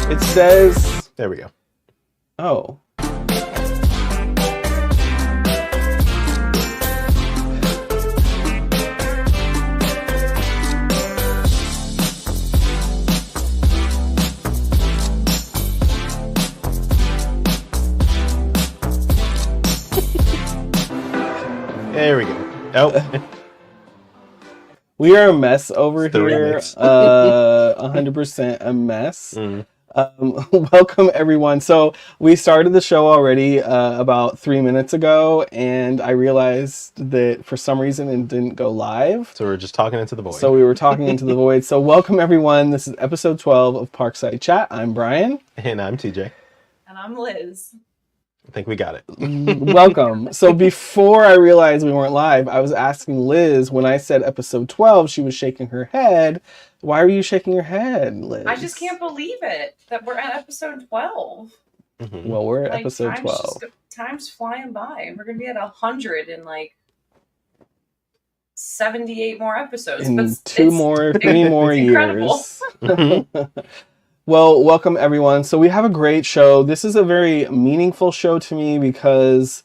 It says... There we go. Oh. There we go. Oh. We are a mess over It's the here. remix. 100% a mess. Welcome, everyone. So we started the show already about 3 minutes ago, and I realized that for some reason it didn't go live. So we're just talking into the void. So we were talking into the void. So welcome, everyone. This is episode 12 of Parkside Chat. I'm Brian. And I'm TJ. And I'm Liz. I think we got it. Welcome. So before I realized we weren't live, I was asking Liz, when I said episode 12, she was shaking her head. Why are you shaking your head, Liz? I just can't believe it that we're at episode 12. Mm-hmm. Well, we're at episode 12. Time's flying by. We're going to be at 100 in like 78 more episodes. In but 3 more years. Well, welcome everyone. So we have a great show. This is a very meaningful show to me because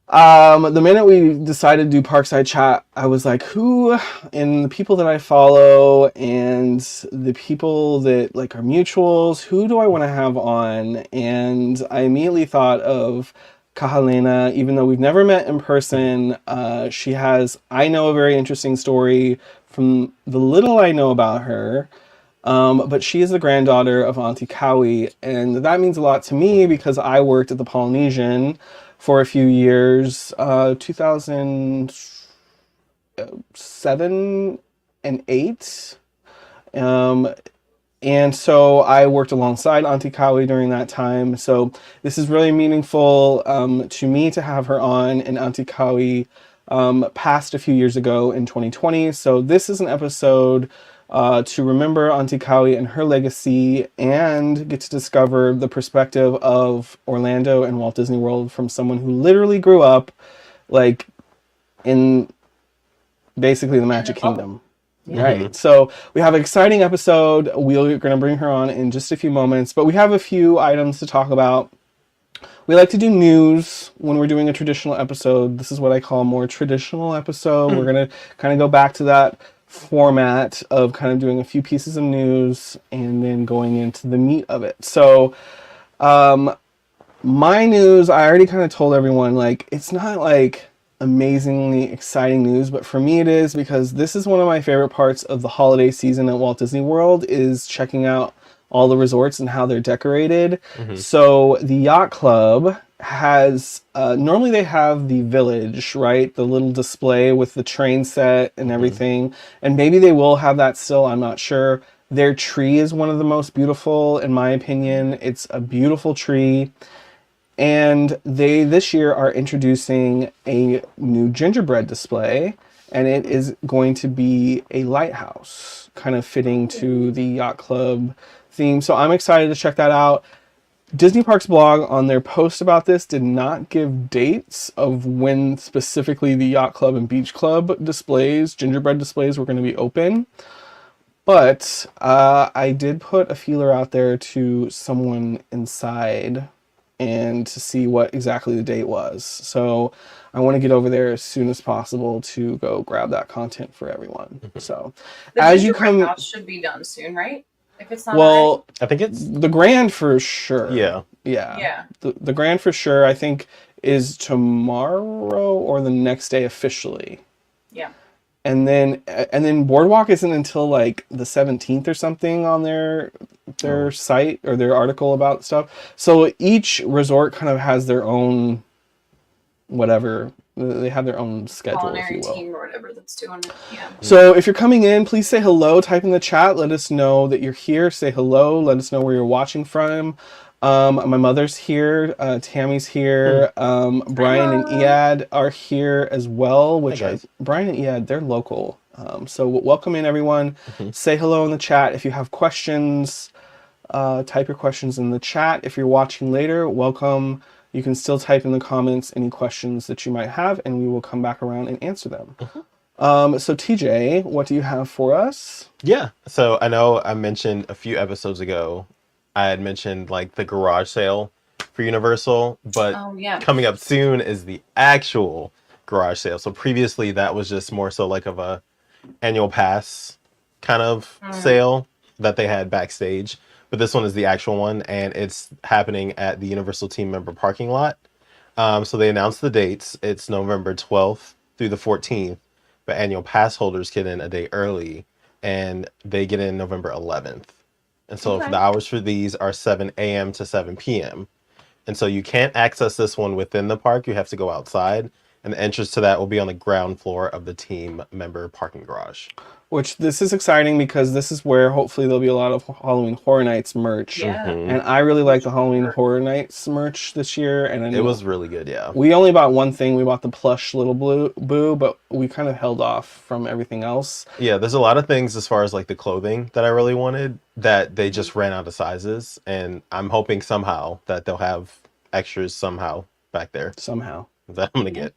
the minute we decided to do Parkside Chat, I was like, who in the people that I follow and the people that like are mutuals, who do I want to have on? And I immediately thought of Kahelena, even though we've never met in person. She has, I know, a very interesting story from the little I know about her. But she is the granddaughter of Auntie Kau'i, and that means a lot to me because I worked at the Polynesian for a few years, 2007 and 8. And so I worked alongside Auntie Kau'i during that time. So this is really meaningful to me to have her on, and Auntie Kau'i passed a few years ago in 2020. So this is an episode to remember Auntie Kau'i and her legacy and get to discover the perspective of Orlando and Walt Disney World from someone who literally grew up like in basically the Magic Kingdom. Mm-hmm. Right. So we have an exciting episode. We're going to bring her on in just a few moments, but we have a few items to talk about. We like to do news when we're doing a traditional episode. This is what I call a more traditional episode. We're going to kind of go back to that format of kind of doing a few pieces of news and then going into the meat of it. So my news, I already kind of told everyone, like, it's not like amazingly exciting news, but for me it is, because this is one of my favorite parts of the holiday season at Walt Disney World, is checking out all the resorts and how they're decorated. So the yacht club has normally they have the village, right, the little display with the train set and everything, and maybe they will have that still, I'm not sure. Their tree is one of the most beautiful in my opinion. It's a beautiful tree, and they this year are introducing a new gingerbread display, and it is going to be a lighthouse, kind of fitting to the yacht club theme. So I'm excited to check that out. Disney Parks blog on their post about this did not give dates of when specifically the yacht club and beach club displays, gingerbread displays, were going to be open. But I did put a feeler out there to someone inside and to see what exactly the date was. So I want to get over there as soon as possible to go grab that content for everyone. So The as you gingerbread come, house should be done soon, right? If it's not well, I think it's... the grand for sure. Yeah. Yeah. The grand for sure, I think, is tomorrow or the next day officially. Yeah. And then Boardwalk isn't until like the 17th or something on their site or their article about stuff. So each resort kind of has their own whatever. They have their own schedule, Culinary if you will. team or whatever that's doing it. Yeah. So if you're coming in, please say hello, type in the chat, let us know that you're here, say hello, let us know where you're watching from. My mother's here, Tammy's here, Brian and Iad are here as well, which Brian and Iad, they're local. So welcome in everyone. Say hello in the chat. If you have questions, type your questions in the chat. If you're watching later, welcome. You can still type in the comments any questions that you might have, and we will come back around and answer them. So TJ, what do you have for us? Yeah. So I know I mentioned a few episodes ago I had mentioned like the garage sale for Universal, but Oh yeah. coming up soon is the actual garage sale. So previously that was just more so like of a annual pass kind of sale that they had backstage. But this one is the actual one, and it's happening at the Universal team member parking lot. So they announced the dates. It's November 12th through the 14th, but annual pass holders get in a day early, and they get in November 11th. And so Okay. the hours for these are 7 a.m. to 7 p.m. And so you can't access this one within the park. You have to go outside. And the entrance to that will be on the ground floor of the team member parking garage. Which this is exciting because this is where hopefully there'll be a lot of Halloween Horror Nights merch. Yeah. And I really like the Halloween Horror Nights merch this year. And I know It was really good, yeah. we only bought one thing. We bought the plush little boo, but we kind of held off from everything else. Yeah, there's a lot of things as far as like the clothing that I really wanted that they just ran out of sizes. And I'm hoping somehow that they'll have extras somehow back there Somehow. that I'm going to get.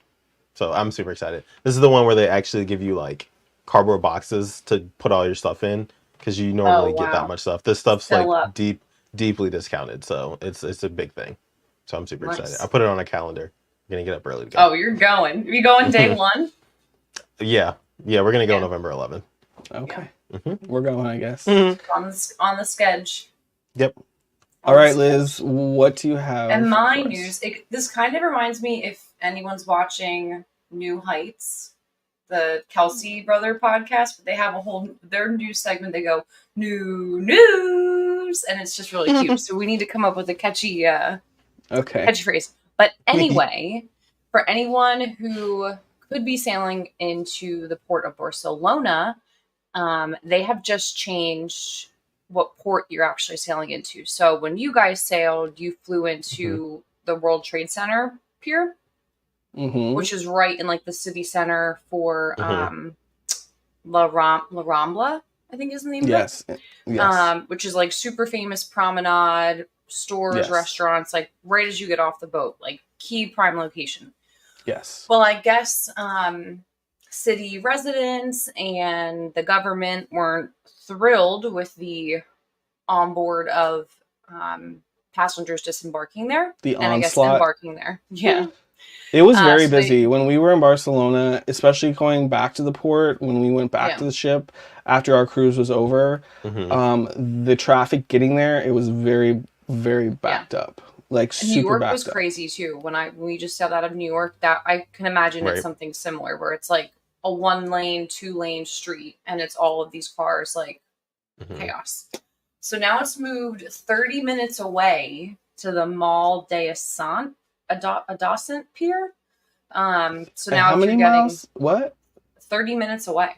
So I'm super excited. This is the one where they actually give you like cardboard boxes to put all your stuff in because you normally get that wow. much stuff. This stuff's Fill like up. deeply discounted, so it's a big thing. So I'm super Nice. excited. I put it on a calendar. I'm gonna get up early to go. Oh, you're going. You going day one? Yeah, we're gonna go Yeah. November 11th. Okay. Mhm. We're going, I guess. On the sketch. Yep. All right, Liz, what do you have? And my for us? news, this kind of reminds me, if anyone's watching New Heights, the Kelsey brother podcast, but they have their news segment, they go, new news, and it's just really cute. So we need to come up with a catchy catchphrase. But anyway, for anyone who could be sailing into the port of Barcelona, they have just changed what port you're actually sailing into. So when you guys sailed, you flew into the World Trade Center pier, which is right in like the city center for La Rambla, I think is the name of it. Yes. Which is like super famous promenade, stores, restaurants, like right as you get off the boat, like key prime location. Yes. Well, I guess city residents and the government weren't thrilled with the onboard of passengers disembarking there. The and I guess onslaught. embarking there. Yeah. It was very so busy when we were in Barcelona, especially going back to the port when we went back to the ship after our cruise was over. The traffic getting there, it was very, very backed up. Like super New York backed was up. crazy too. When we just sailed out of New York, that I can imagine it's something similar where it's like a 1-lane, 2-lane street, and it's all of these cars, like chaos. So now it's moved 30 minutes away to the Mall de Adjacent Pier. So now how many miles? What? 30 minutes away.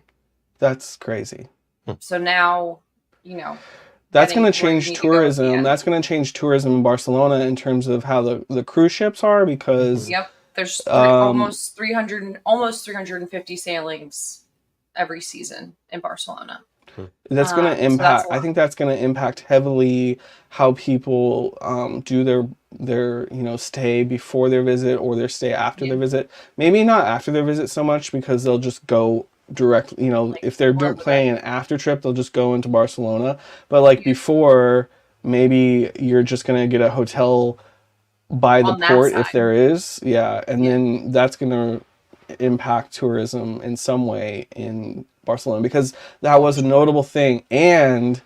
That's crazy. So now, that's going to change tourism. That's going to change tourism in Barcelona in terms of how the cruise ships are because there's almost 350 sailings every season in Barcelona. That's going to impact. I think that's going to impact heavily how people do their stay before their visit or their stay after their visit. Maybe not after their visit so much because they'll just go directly. If they're planning an after trip, they'll just go into Barcelona. But like before, maybe you're just going to get a hotel by the port if there is. And then that's going to impact tourism in some way in Barcelona because that was a notable thing. And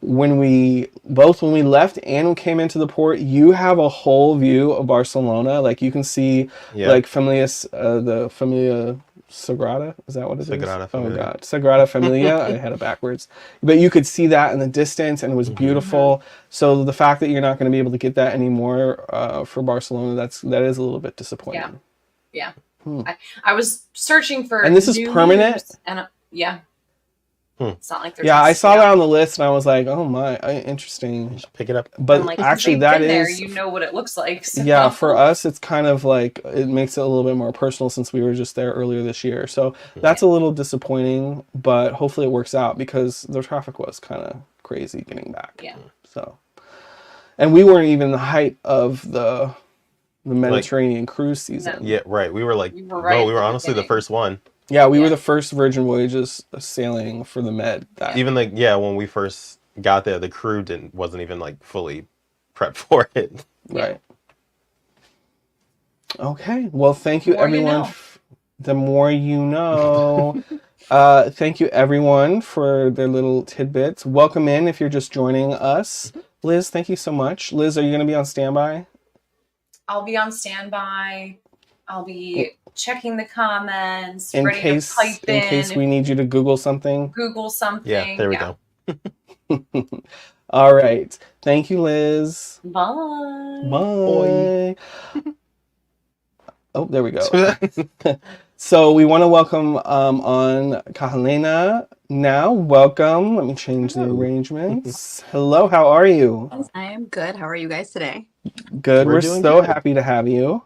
when we left and we came into the port, you have a whole view of Barcelona. Like you can see like the Familia Sagrada. Is that what it is? Familia. Oh God, Sagrada Familia. I had it backwards. But you could see that in the distance, and it was beautiful. So the fact that you're not going to be able to get that anymore for Barcelona, that is a little bit disappointing. Yeah. I was searching for, and this is permanent. And it's not like there's I saw that on the list, and I was like, "Oh my, interesting." Just pick it up. But like, actually, that is there, what it looks like. So. Yeah, for us, it's kind of like it makes it a little bit more personal since we were just there earlier this year. So that's a little disappointing, but hopefully it works out because the traffic was kind of crazy getting back. Yeah. So, and we weren't even the height of the Mediterranean cruise season. Yeah, right. We were honestly the first one. Yeah, we were the first Virgin Voyages sailing for the Med. Even when we first got there, the crew wasn't even like fully prepped for it. Right. Okay. Well, thank you, More you everyone. know. The more you know. Thank you, everyone, for their little tidbits. Welcome in if you're just joining us. Liz, thank you so much. Liz, are you going to be on standby? I'll be on standby. I'll be checking the comments, In ready case, to pipe in case in, we need you to Google something. Google something. Yeah, there we go. All right. Thank you, Liz. Bye. Bye. Oh, there we go. So we want to welcome on Kahelena now. Welcome. Let me change the arrangements. Hello, how are you? I am good. How are you guys today? Good. We're We're doing so good. happy to have you.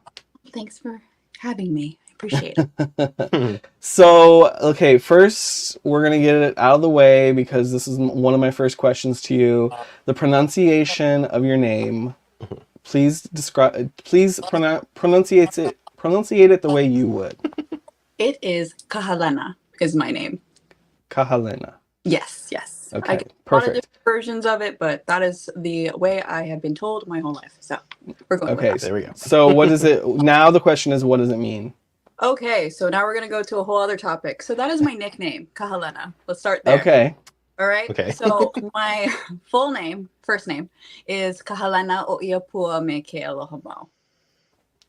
Thanks for having me. I appreciate it. So, okay, first we're going to get it out of the way because this is one of my first questions to you. The pronunciation of your name. Please describe. Please pronunciate it the way you would. It is Kahelena is my name. Kahelena. Yes. Okay, I get a lot of perfect. different versions of it, but that is the way I have been told my whole life. So we're going Okay, with that. There we go. So what is it? Now the question is, what does it mean? Okay, so now we're going to go to a whole other topic. So that is my nickname, Kahelena. Let's start there. Okay. All right. Okay. So my full name, first name, is Kahelena o Iapua me ke aloha mau.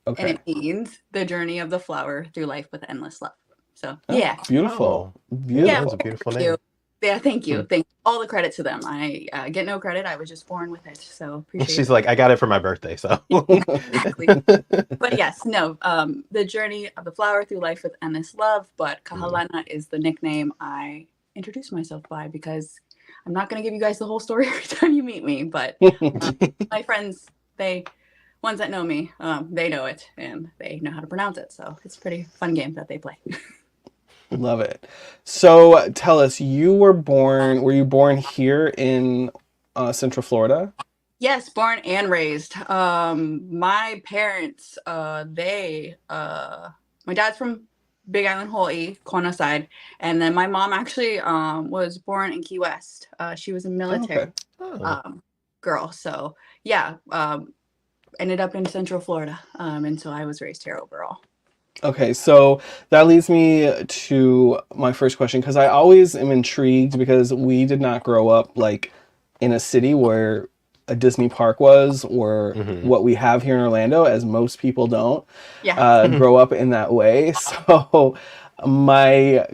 Okay. And it means the journey of the flower through life with endless love. So Oh, yeah. beautiful. Oh, Beautiful. that was a beautiful Thank you. name. Yeah, thank you. Thank all the credit to them. I get no credit. I was just born with it, so appreciate She's it. like, I got it for my birthday, so. Exactly. But yes, no. The journey of the flower through life with endless love. But Kahelena is the nickname I introduce myself by because I'm not going to give you guys the whole story every time you meet me. But my friends, ones that know me, they know it and they know how to pronounce it. So it's a pretty fun game that they play. Love it. So tell us, were you born here in Central Florida? Yes, born and raised. My parents, my dad's from Big Island, Hawaii, Kona side, and then my mom actually was born in Key West. She was a military Oh. girl, so yeah, ended up in Central Florida, and so I was raised here overall. Okay, so that leads me to my first question because I always am intrigued because we did not grow up like in a city where a Disney park was or what we have here in Orlando, as most people don't grow up in that way. So my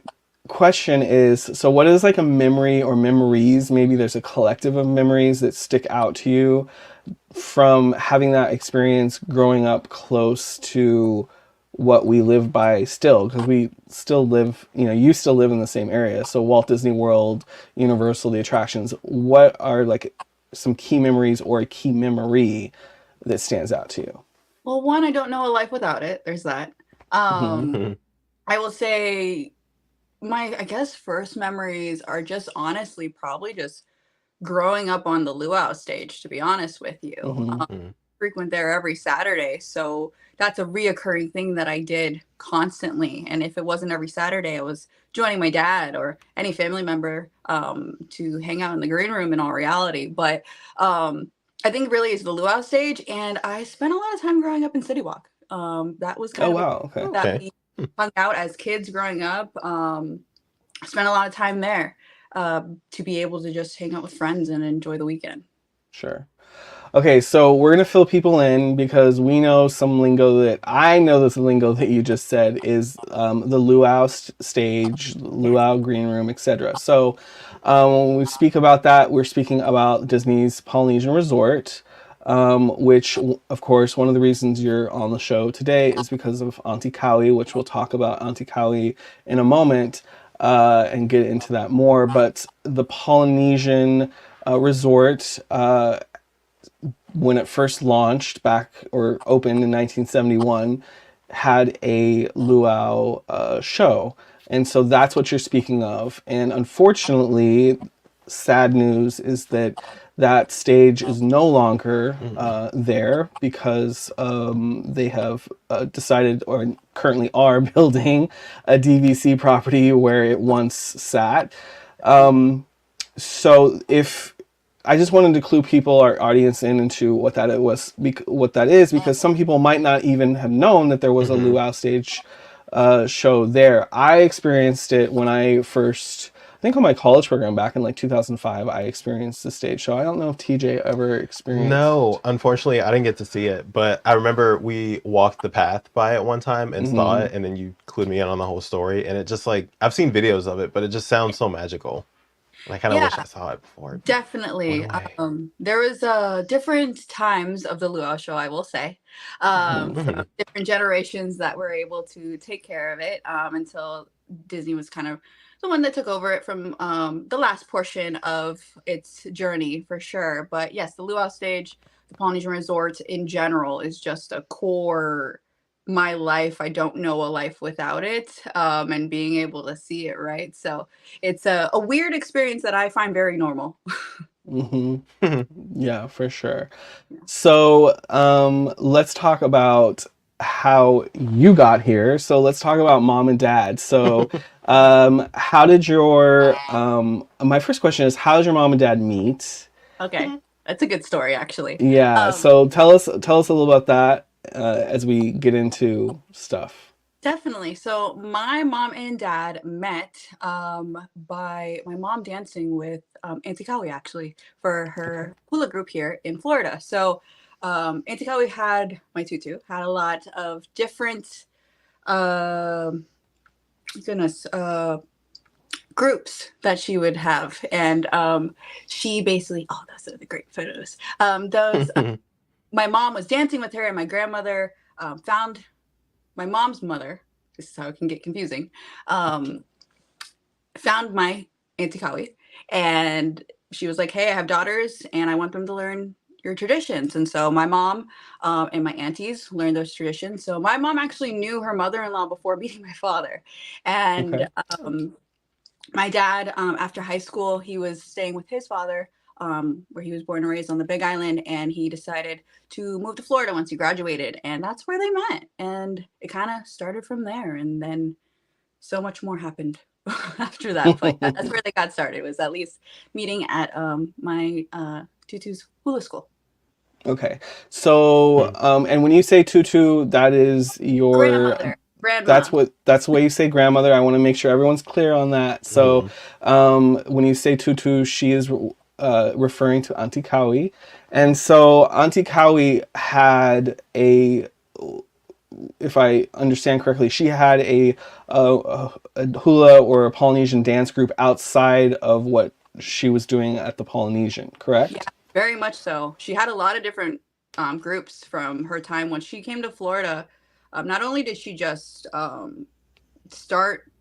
question is, so what is like a memory or memories, maybe there's a collective of memories that stick out to you from having that experience growing up close to what we live by still, because we still live, you still live in the same area. So Walt Disney World, Universal, the attractions, what are like some key memories or a key memory that stands out to you? Well, one, I don't know a life without it. There's that. I will say I guess first memories are just honestly probably just growing up on the luau stage, to be honest with you. Frequent there every Saturday. So that's a reoccurring thing that I did constantly. And if it wasn't every Saturday, I was joining my dad or any family member to hang out in the green room in all reality. But I think really is the luau stage. And I spent a lot of time growing up in City Walk. That was kind of that we hung out as kids growing up. Spent a lot of time there to be able to just hang out with friends and enjoy the weekend. Sure. Okay, so we're going to fill people in because we know some lingo that I know this lingo that you just said is the luau stage, luau green room, etc. So when we speak about that, we're speaking about Disney's Polynesian Resort, which, of course, one of the reasons you're on the show today is because of Auntie Kau'i, which we'll talk about Auntie Kau'i in a moment and get into that more. But the Polynesian Resort, when it first launched or opened in 1971, had a luau show. And so that's what you're speaking of. And unfortunately, sad news is that stage is no longer there because they have decided or currently are building a DVC property where it once sat. So if I just wanted to clue people, our audience, into what that is, because some people might not even have known that there was a luau stage show there. I experienced it when I first, I think on my college program back in like 2005, I experienced the stage show. I don't know if TJ ever experienced. No, unfortunately, I didn't get to see it, but I remember we walked the path by it one time and saw it, and then you clued me in on the whole story, and it just like, I've seen videos of it, but it just sounds so magical. And I kind of wish I saw it before. Definitely. There was different times of the luau show, I will say, from different generations that were able to take care of it until Disney was kind of the one that took over it from the last portion of its journey, for sure. But yes, the luau stage, the Polynesian Resort in general, is just a core my life. I don't know a life without it, and being able to see it, right? So it's a weird experience that I find very normal. Yeah, for sure. So let's talk about how you got here. So let's talk about mom and dad. So how did your my first question is, how did your mom and dad meet? Okay, that's a good story, actually. Yeah, so tell us a little about that as we get into stuff. Definitely. So my mom and dad met by my mom dancing with Auntie Kau'i, actually, for her hula group here in Florida. So Auntie Kau'i had a lot of different groups that she would have, and she basically, those are the great photos. My mom was dancing with her, and my grandmother found my mom's mother, this is how it can get confusing, found my Auntie Kau'i, and she was like, hey, I have daughters and I want them to learn your traditions. And so my mom and my aunties learned those traditions. So my mom actually knew her mother-in-law before meeting my father. And my dad, after high school, he was staying with his father, where he was born and raised on the Big Island, and he decided to move to Florida once he graduated, and that's where they met, and it kind of started from there, and then so much more happened after that. But that's where they got started, was at least meeting at my Tutu's hula school. Okay, so and when you say Tutu, that is your grandma. That's the way you say grandmother. I want to make sure everyone's clear on that. So when you say Tutu, she is referring to Auntie Kau'i. And so Auntie Kau'i had if I understand correctly, she had a hula or a Polynesian dance group outside of what she was doing at the Polynesian, correct? Yeah, very much so. She had a lot of different groups from her time when she came to Florida. Not only did she just start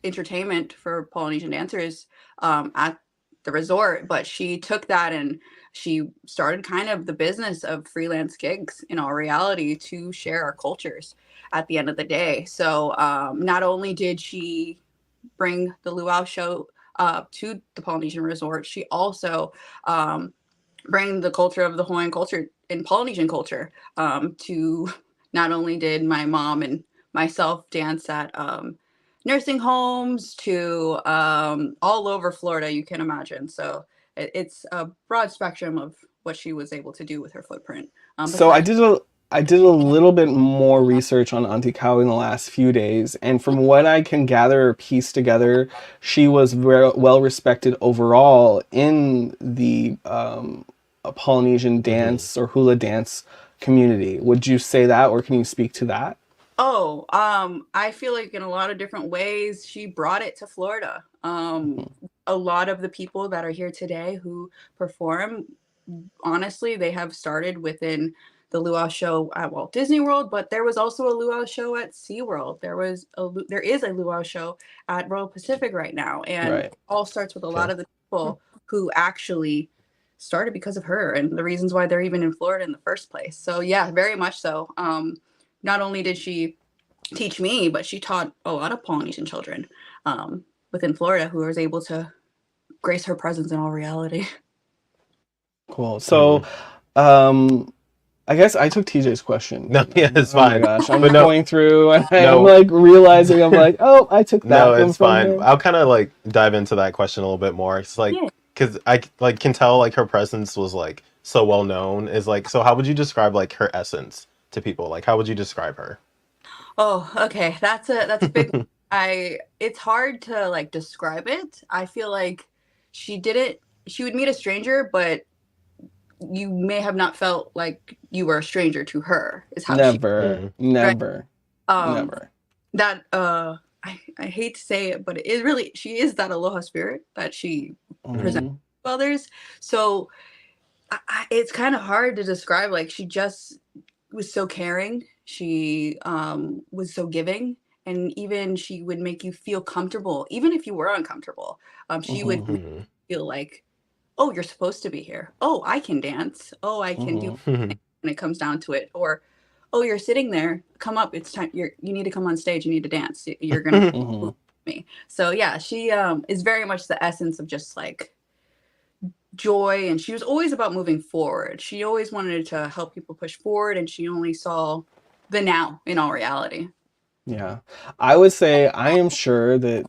entertainment for Polynesian dancers at the resort, but she took that and she started kind of the business of freelance gigs, in all reality, to share our cultures at the end of the day. So not only did she bring the luau show to the Polynesian Resort, she also bring the culture of the Hawaiian culture and Polynesian culture to, not only did my mom and myself dance at nursing homes to all over Florida, you can imagine. So it's a broad spectrum of what she was able to do with her footprint. So I did a little bit more research on Auntie Kau'i in the last few days, and from what I can gather or piece together, she was very well respected overall in the Polynesian dance or hula dance community. Would you say that, or can you speak to that? I feel like in a lot of different ways, she brought it to Florida. A lot of the people that are here today who perform, honestly, they have started within the luau show at Walt Disney World, but there was also a luau show at SeaWorld. There is a luau show at Royal Pacific right now. And it all starts with a lot of the people who actually started because of her and the reasons why they're even in Florida in the first place. So yeah, very much so. Not only did she teach me, but she taught a lot of Polynesian children within Florida who was able to grace her presence in all reality. Cool. So, I guess I took TJ's question. No, yeah, it's fine. Oh my gosh, I'm going through and I'm like realizing I took that. No, it's fine. I'll kind of like dive into that question a little bit more. It's like, because I like can tell like her presence was like so well known. Is like, so how would you describe like her essence to people? Like, how would you describe her? Oh, okay. That's a big it's hard to like describe it. I feel like she would meet a stranger, but you may have not felt like you were a stranger to her, is how she Never, right. never, Um never. that I hate to say it, but it is really she is that aloha spirit that she presents Mhm. to others. So it's kind of hard to describe. Like she just was so caring. She was so giving, and even she would make you feel comfortable, even if you were uncomfortable. She would make Mhm. you feel like, oh, you're supposed to be here. Oh, I can dance. Oh, I can do Mhm. when it comes down to it. Or, oh, you're sitting there. Come up. It's time. You need to come on stage. You need to dance. You're gonna Mhm. me. So yeah, she is very much the essence of just like joy, and she was always about moving forward. She always wanted to help people push forward, and she only saw the now in all reality. Yeah. I would say I am sure that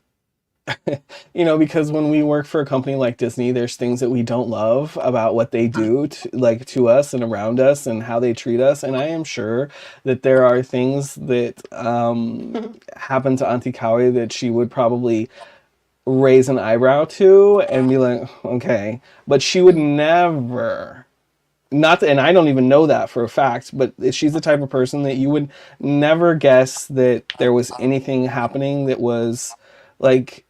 because when we work for a company like Disney, there's things that we don't love about what they do to us and around us and how they treat us. And I am sure that there are things that happen to Auntie Kau'i that she would probably raise an eyebrow to and be like, okay. But she would never, not, and I don't even know that for a fact, but she's the type of person that you would never guess that there was anything happening that was like,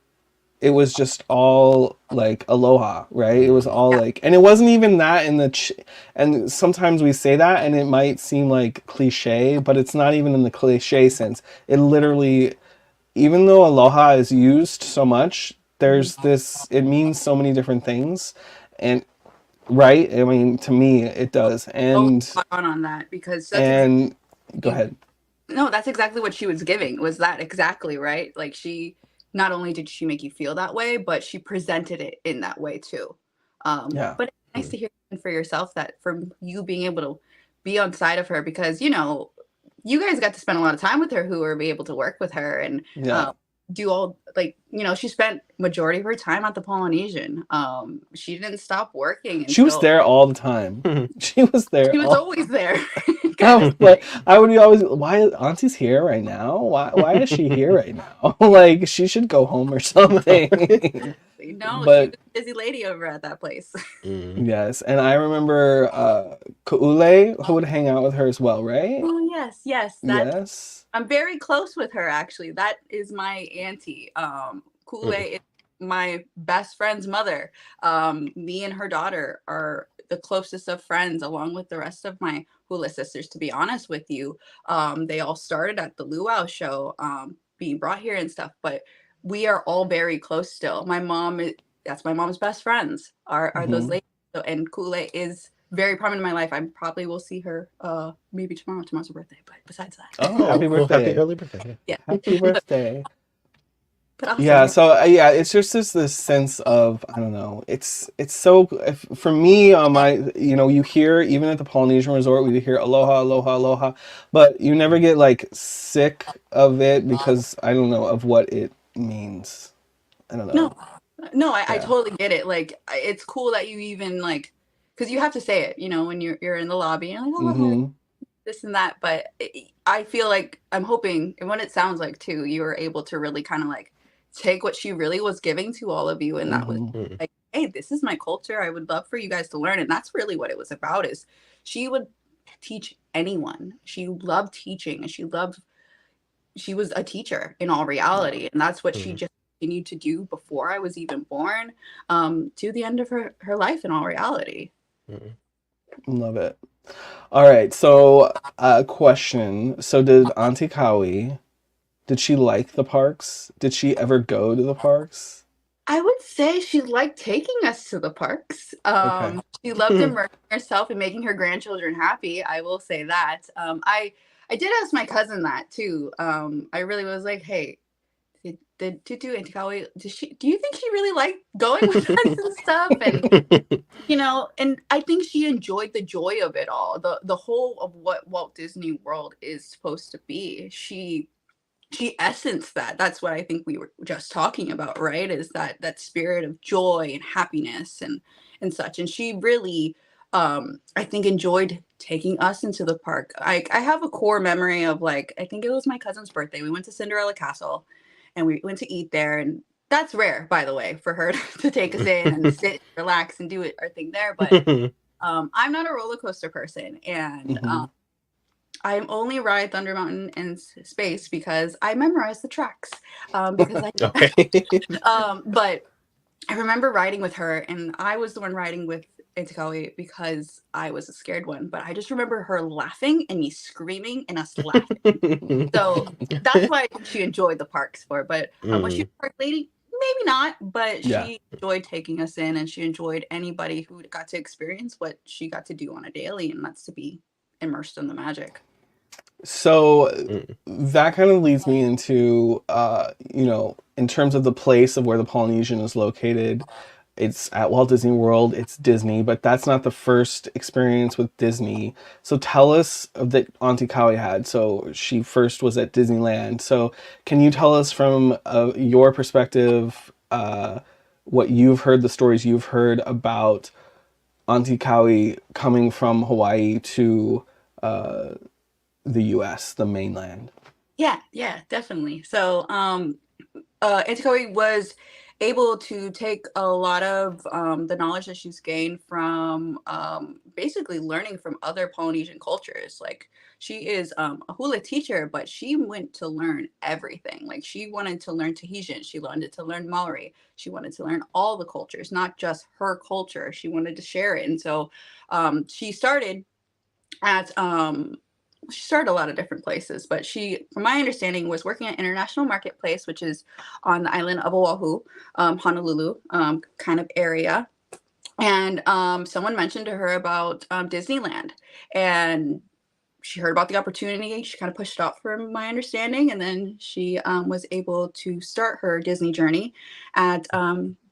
it was just all like aloha, right? It was all Yeah. like, and it wasn't even that in the, and sometimes we say that and it might seem like cliche, but it's not even in the cliche sense. It literally, even though aloha is used so much, there's this, it means so many different things. And right? I mean, to me, it does. Oh, spot on that, because that's exactly And go ahead. no, that's exactly what she was giving. Was that exactly right? Like she not only did she make you feel that way, but she presented it in that way too. Yeah. But it's nice to hear for yourself that from you being able to be on side of her, because you guys got to spend a lot of time with her, who were able to work with her and Yeah. do all like she spent majority of her time at the Polynesian. She didn't stop working She was until there all the time. She was there she was all. always there. I Kind was of like, I would be always, why Auntie's here right now? Why is she here right now? Like she should go home or something. no, she But was a busy lady over at that place. yes, and I remember Kaule who would hang out with her as well, right? Oh yes, that Yes. I'm very close with her actually. That is my auntie. Kule is my best friend's mother. Me and her daughter are the closest of friends, along with the rest of my hula sisters. To be honest with you, they all started at the luau show, being brought here and stuff. But we are all very close still. That's my mom's best friends. Are those Mhm. ladies? So, and Kule is very prominent in my life. I probably will see her maybe tomorrow. Tomorrow's her birthday, but besides that. Oh, happy Well, happy birthday. early birthday. Yeah. Happy birthday. But awesome. Yeah, so yeah, it's just this sense of, I don't know. It's so for me on my, you hear even at the Polynesian Resort we hear aloha, aloha, aloha, but you never get like sick of it because I don't know of what it means. I don't know. No, I Yeah. totally get it. Like it's cool that you even like, because you have to say it, when you're in the lobby and like, oh, Mm-hmm. this and that. But I feel like I'm hoping, and what it sounds like too, you were able to really kind of like take what she really was giving to all of you, and that was Mm-hmm. like, hey, this is my culture. I would love for you guys to learn, and that's really what it was about. Is she would teach anyone. She loved teaching, and she was a teacher in all reality, and that's what she just continued to do before I was even born, to the end of her life in all reality. Love it. All right, so question. So did Auntie Kau'i, did she like the parks? Did she ever go to the parks? I would say she liked taking us to the parks. Okay. She loved immersing herself and making her grandchildren happy. I will say that. I did ask my cousin that too. I really was like, hey, did Tutu and Kau'i, do you think she really liked going with us and stuff? And and I think she enjoyed the joy of it all, the whole of what Walt Disney World is supposed to be. She she essenced that. That's what I think we were just talking about, right? Is that spirit of joy and happiness and such. And she really, I think, enjoyed taking us into the park. I have a core memory of, like, I think it was my cousin's birthday. We went to Cinderella Castle, and we went to eat there. And that's rare, by the way, for her to take us in and sit, relax, and do our thing there. But I'm not a roller coaster person, and I only ride Thunder Mountain and Space because I memorized the tracks. Because Okay. but I remember riding with her, and I was the one riding with Auntie Kau'i because I was a scared one. But I just remember her laughing and me screaming and us laughing. So that's why she enjoyed the parks for. But was she a park lady? Maybe not, but she enjoyed taking us in, and she enjoyed anybody who got to experience what she got to do on a daily, and that's to be immersed in the magic. So that kind of leads me into, you know, in terms of the place of where the Polynesian is located, it's at Walt Disney World, it's Disney, but that's not the first experience with Disney. So tell us that Auntie Kau'i had. So she first was at Disneyland. So can you tell us from your perspective, what you've heard, the stories you've heard about Auntie Kau'i coming from Hawaii to the US, the mainland? Yeah, definitely. So Auntie Kau'i was able to take a lot of the knowledge that she's gained from basically learning from other Polynesian cultures. Like, she is a hula teacher, but she went to learn everything. Like, she wanted to learn Tahitian, she wanted to learn Maori, she wanted to learn all the cultures, not just her culture. She wanted to share it. And so she started at she started a lot of different places, but she, from my understanding, was working at International Marketplace, which is on the island of Oahu, Honolulu kind of area. And someone mentioned to her about Disneyland, and she heard about the opportunity. She kind of pushed it off, from my understanding, and then she was able to start her Disney journey at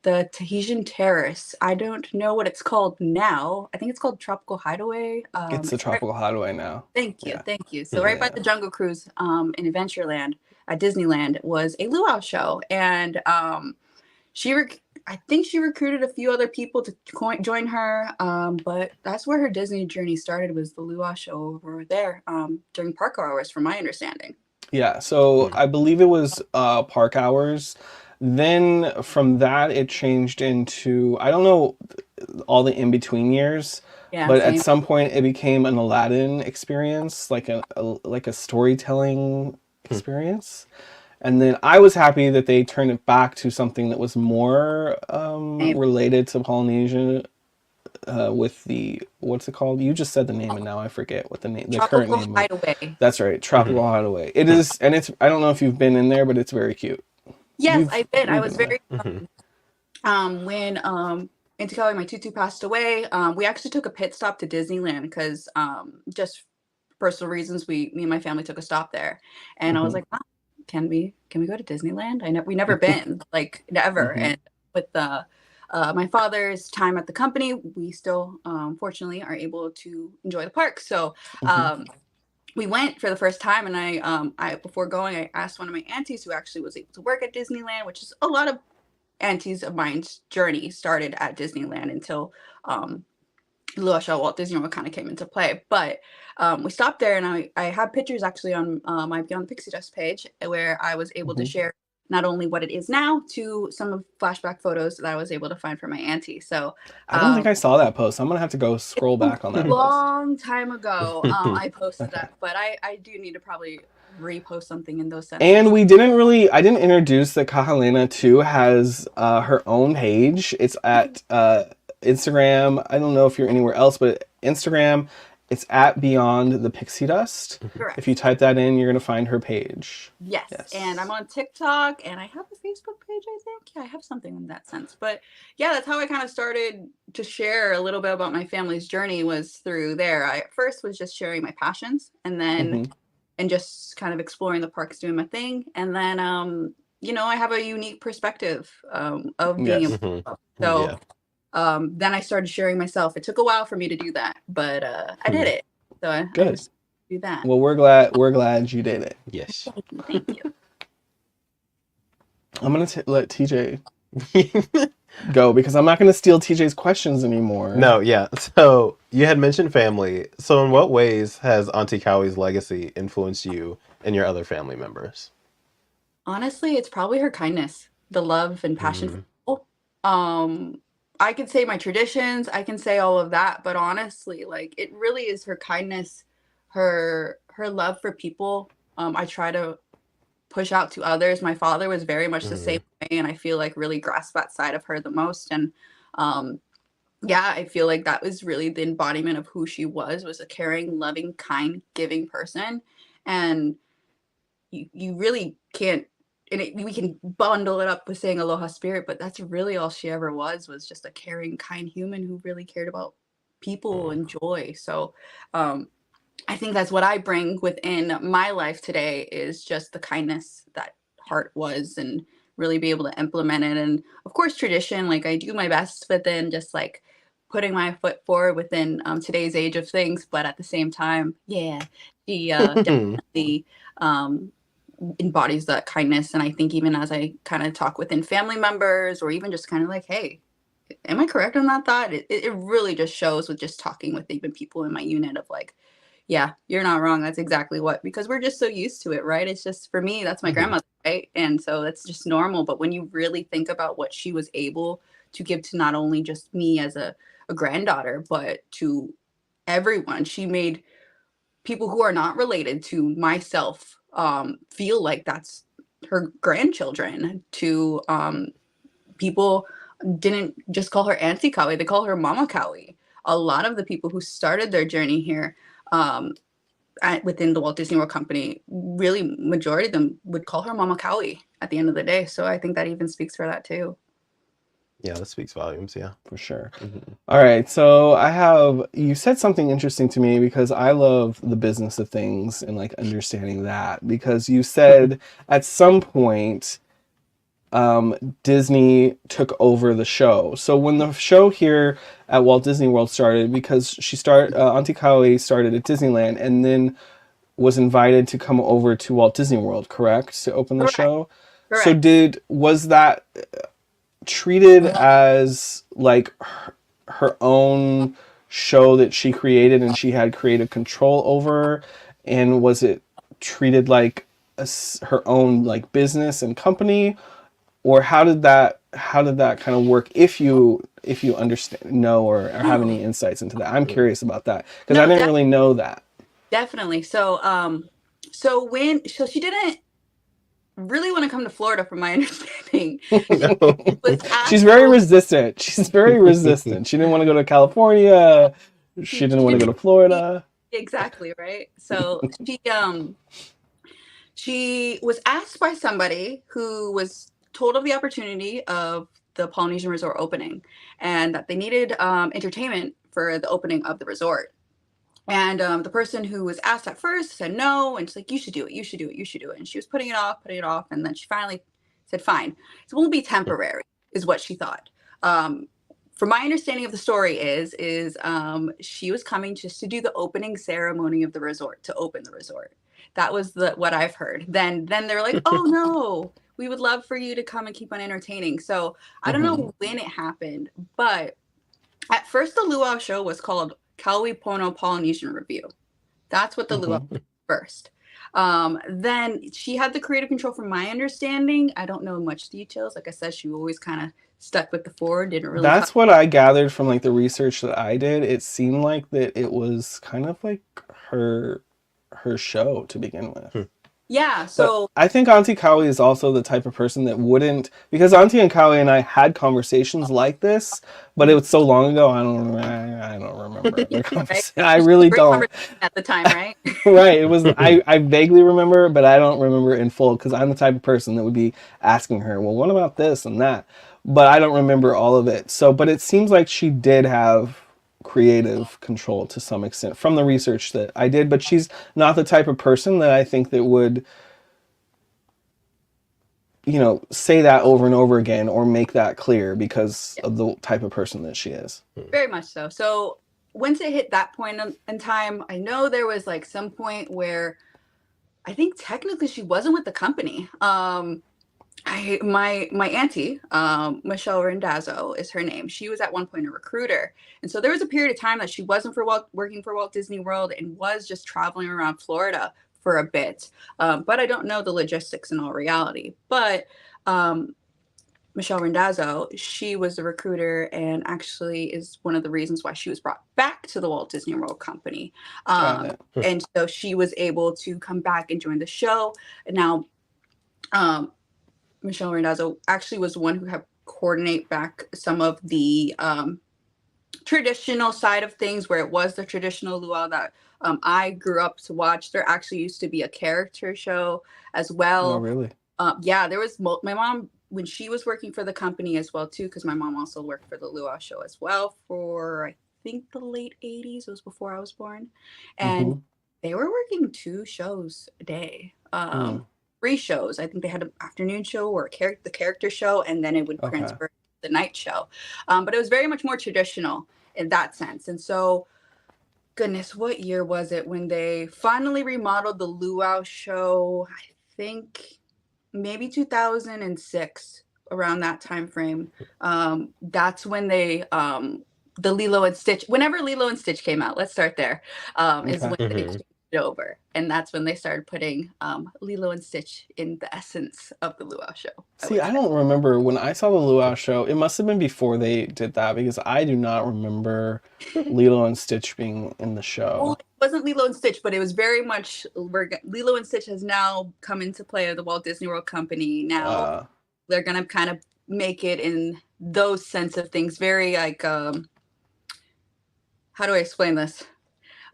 the Tahitian Terrace. I don't know what it's called now. I think it's called Tropical Hideaway. It's the Tropical Hideaway now. Thank you. So right by the Jungle Cruise in Adventureland at Disneyland was a luau show, and I think she recruited a few other people to join her, but that's where her Disney journey started, was the luau show over there during park hours, from my understanding. Yeah, so I believe it was park hours. Then from that, it changed into, I don't know all the in-between years, but same. at some point it became an Aladdin experience, like a storytelling experience. And then I was happy that they turned it back to something that was more related to Polynesia, with the, what's it called? You just said the name and now I forget what the name, the current name. Hideaway. That's right, Tropical Hideaway. It is, and it's, I don't know if you've been in there, but it's very cute. Yes, I've been. I was very when Auntie Kau'i, my tutu, passed away. We actually took a pit stop to Disneyland because just personal reasons, me and my family took a stop there, and I was like, Mom, can we go to Disneyland? We never been, like, never. And with my father's time at the company, we still fortunately are able to enjoy the park. So we went for the first time, and I before going, I asked one of my aunties who actually was able to work at Disneyland, which is a lot of aunties of mine's journey started at Disneyland until Walt Disney World kind of came into play. But we stopped there, and I have pictures actually on my Beyond the Pixie Dust page, where I was able to share not only what it is now to some of flashback photos that I was able to find from my auntie. So I don't think I saw that post. I'm gonna have to go scroll back on that post. Long time ago I posted that, but I do need to probably repost something in those sentences. And I didn't introduce that Kahelena too has her own page. It's at Instagram. I don't know if you're anywhere else, but Instagram, it's at Beyond the Pixie Dust. Correct. If you type that in, you're going to find her page. Yes. And I'm on TikTok, and I have a Facebook page, I think. Yeah, I have something in that sense. But yeah, that's how I kind of started to share a little bit about my family's journey, was through there. I at first was just sharing my passions, and then and just kind of exploring the parks, doing my thing. And then I have a unique perspective of being so then I started sharing myself. It took a while for me to do that, but I did it. So I Good. just do that. Well, we're glad you did it. Yes. Thank you. I'm gonna let TJ go because I'm not gonna steal TJ's questions anymore. No, yeah. So you had mentioned family. So in what ways has Auntie Kau'i's legacy influenced you and your other family members? Honestly, it's probably her kindness, the love and passion for Mm, people. I could say my traditions, I can say all of that, but honestly, like it really is her kindness, her love for people. I try to push out to others. My father was very much the same mm, way, and I feel like really grasped that side of her the most. And um, yeah, I feel like that was really the embodiment of who she was a caring, loving, kind, giving person. And you really can't, and we can bundle it up with saying aloha spirit, but that's really all she ever was just a caring, kind human who really cared about people mm, and joy. So I think that's what I bring within my life today is just the kindness that heart was, and really be able to implement it. And of course, tradition, like I do my best within just like putting my foot forward within today's age of things. But at the same time, yeah, she mm. definitely um, embodies that kindness. And I think even as I kind of talk within family members or even just kind of like, hey, am I correct on that thought? It really just shows with just talking with even people in my unit of like, yeah, you're not wrong. That's exactly what, because we're just so used to it, right? It's just for me, that's my Mhm. grandmother, right? And so that's just normal. But when you really think about what she was able to give to not only just me as a granddaughter, but to everyone, she made people who are not related to myself feel like that's her grandchildren. To people didn't just call her Auntie Kau'i, they call her Mama Kau'i. A lot of the people who started their journey here um, within the Walt Disney World Company, really majority of them would call her Mama Kau'i at the end of the day. So I think that even speaks for that too. Yeah, that speaks volumes. Yeah. For sure. Mhm. All right, so you said something interesting to me because I love the business of things and like understanding that, because you said at some point Disney took over the show. So when the show here at Walt Disney World started, because Auntie Kau'i started at Disneyland and then was invited to come over to Walt Disney World, correct, to open the Correct. show. So Correct. was that treated as like her own show that she created and she had creative control over, and was it treated like her own like business and company, or how did that kind of work, if you understand, know, or have any insights into that? I'm Mm. curious about that because I No, didn't really know that. definitely. So so she didn't really want to come to Florida, from my understanding. She was She's asked very over. resistant. She's very resistant. She didn't want to go to California. She didn't She want to go didn't to Florida. exactly right. So she was asked by somebody who was told of the opportunity of the Polynesian Resort opening, and that they needed entertainment for the opening of the resort. And the person who was asked at first said no, and she's like, "You should do it. You should do it. You should do it." And she was putting it off, and then she finally said, "Fine. It won't be temporary," is what she thought. Um, from my understanding of the story, is she was coming just to do the opening ceremony of the resort, to open the resort. That was what I've heard. Then they're like, "Oh no, we would love for you to come and keep on entertaining." So I don't Mhm. know when it happened, but at first the luau show was called Kau'i Pono Polynesian Review. That's what the luau Mhm. first. Then she had the creative control, from my understanding. I don't know much details. Like I said, she always kind of stuck with the forward, didn't really touch. That's what I gathered from like the research that I did. It seemed like that it was kind of like her show to begin with. Yeah, But so I think Auntie Kau'i is also the type of person that wouldn't, because Auntie and Kau'i and I had conversations like this, but it was so long ago. I don't remember their right. conversation. I really Great don't. conversation at the time, right? Right. It was I vaguely remember, but I don't remember in full because I'm the type of person that would be asking her, well, what about this and that? But I don't remember all of it. So, but it seems like she did have creative control to some extent from the research that I did, but she's not the type of person that I think that would, say that over and over again or make that clear because Yeah, of the type of person that she is. very much so. So once it hit that point in time, I know there was like some point where I think technically she wasn't with the company. My auntie, Michelle Randazzo is her name. She was at one point a recruiter, and so there was a period of time that she wasn't working for Walt Disney World and was just traveling around Florida for a bit. But I don't know the logistics in all reality. But Michelle Randazzo, she was a recruiter and actually is one of the reasons why she was brought back to the Walt Disney World Company. Got it. And so she was able to come back and join the show. And now, Michelle Randazzo actually was one who helped coordinate back some of the traditional side of things, where it was the traditional luau that I grew up to watch. There actually used to be a character show as well. Oh, really? Yeah, there was my mom, when she was working for the company as well too, because my mom also worked for the luau show as well for, I think, the late 80s. It was before I was born. And they were working 2 shows a day. 3 shows. I think they had an afternoon show or the character show, and then it would transfer to the night show. But it was very much more traditional in that sense. And so, goodness, what year was it when they finally remodeled the luau show? I think maybe 2006, around that time frame. That's when they the Lilo and Stitch, whenever Lilo and Stitch came out, let's start there, is when they changed it over. And that's when they started putting Lilo and Stitch in the essence of the luau show. See, I don't remember when I saw the luau show. It must have been before they did that, because I do not remember Lilo and Stitch being in the show. Well, it wasn't Lilo and Stitch, but it was very much Lilo and Stitch has now come into play of the Walt Disney World Company. Now they're gonna kind of make it in those sense of things. Very like how do I explain this?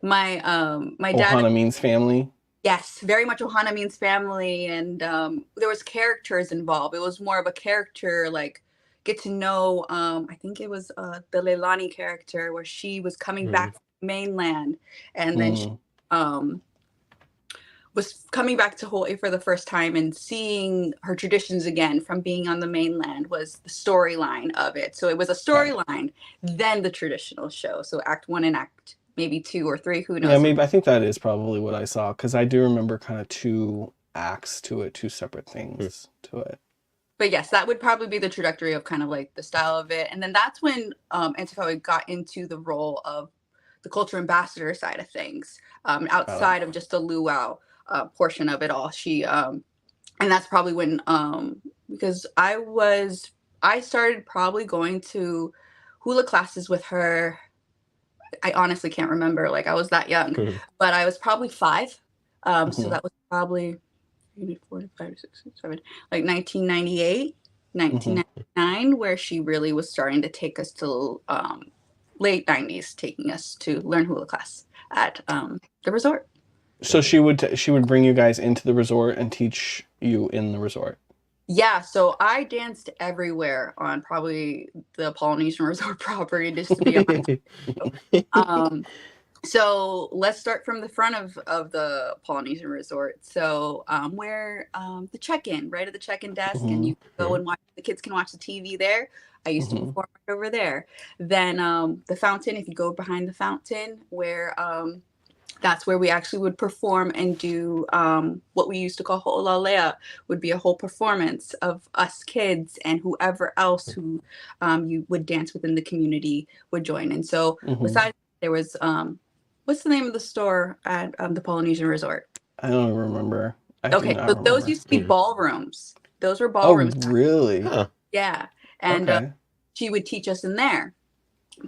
My dad, Ohana means family. Yes, very much Ohana means family, and there was characters involved. It was more of a character, like get to know. I think it was the Leilani character, where she was coming back from the mainland, and then she was coming back to Hawaii for the first time and seeing her traditions again from being on the mainland was the storyline of it. So it was a storyline, then the traditional show. So Act 1 and Act maybe 2 or 3, who knows? Yeah, maybe. I think that is probably what I saw, because I do remember kind of 2 acts to it, 2 separate things to it. But yes, that would probably be the trajectory of kind of like the style of it. And then that's when Auntie Kau'i got into the role of the culture ambassador side of things, outside of just the luau portion of it all. She and that's probably when because I started probably going to hula classes with her. I honestly can't remember, like I was that young, but I was probably 5. So that was probably maybe 4 to 5 to 6 to 7, like 1998, 1999, where she really was starting to take us to late 90s, taking us to learn hula class at the resort. So she would bring you guys into the resort and teach you in the resort. Yeah, so I danced everywhere on probably the Polynesian Resort property, just to be honest. So let's start from the front of the Polynesian Resort. So where the check-in, right at the check-in desk, and you go and watch. The kids can watch the TV there. I used to perform right over there. Then the fountain, if you go behind the fountain, where that's where we actually would perform and do what we used to call ho'olalea, would be a whole performance of us kids and whoever else who you would dance within the community would join. And so besides, there was, what's the name of the store at the Polynesian Resort? I don't remember. So those used to be ballrooms. Those were ballrooms. Oh, really? Huh. Yeah. And she would teach us in there.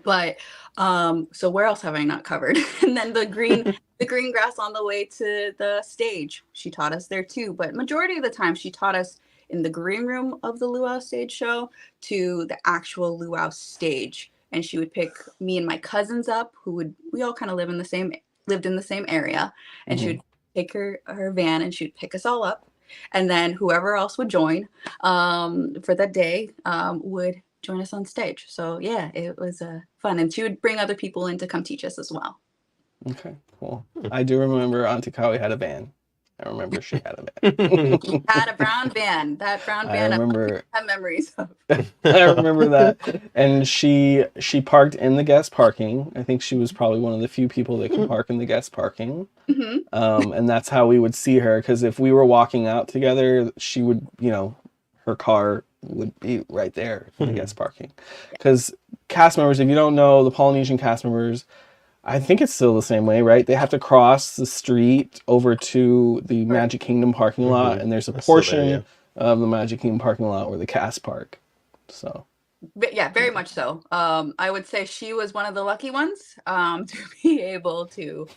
But so where else have I not covered? And then the green grass on the way to the stage, she taught us there too. But majority of the time she taught us in the green room of the luau stage show to the actual luau stage. And she would pick me and my cousins up, we all kind of lived in the same area, and she would take her van and she'd pick us all up, and then whoever else would join for that day would join us on stage. So yeah, it was fun, and she would bring other people in to come teach us as well. Okay, cool. I do remember Auntie Kau'i had a van. I remember she had a van. She had a brown van. That brown van, I remember. I have memories of. I remember that. And she parked in the guest parking. I think she was probably one of the few people that could park in the guest parking. And that's how we would see her, because if we were walking out together, she would, her car would be right there in the guest parking. Yeah. Because cast members, if you don't know, the Polynesian cast members, I think it's still the same way, right? They have to cross the street over to the Right. Magic Kingdom parking lot, and there's a It's still there, portion yeah. of the Magic Kingdom parking lot where the cast park. So But yeah, very much so. I would say she was one of the lucky ones to be able to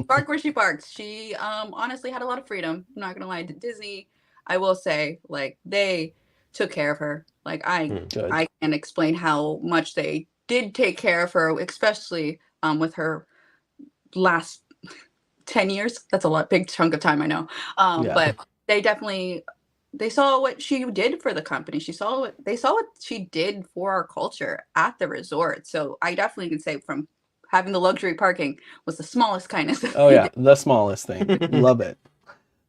park where she parks. She honestly had a lot of freedom. I'm not gonna lie. Disney, I will say, like they took care of her. Like good. I can't explain how much they did take care of her, especially with her last 10 years. That's a lot, big chunk of time, I know. Yeah. But they saw what she did for the company. They saw what she did for our culture at the resort. So I definitely can say from having the luxury parking was the smallest kindness. that Oh they yeah, did. the smallest thing. Love it.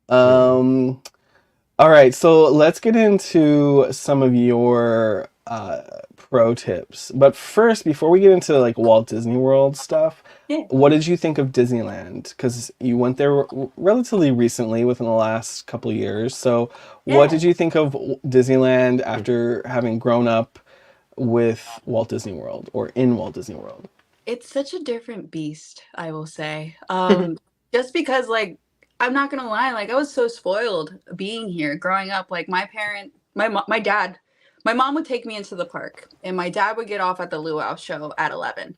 All right, so let's get into some of your pro tips. But first, before we get into like Walt Disney World stuff, Yeah. what did you think of Disneyland? Because you went there relatively recently, within the last couple of years. So, what Yeah. did you think of Disneyland after having grown up with Walt Disney World or in Walt Disney World? It's such a different beast, I will say. Just because, like, I'm not gonna lie, like I was so spoiled being here growing up. Like my dad, my mom would take me into the park, and my dad would get off at the luau show at 11,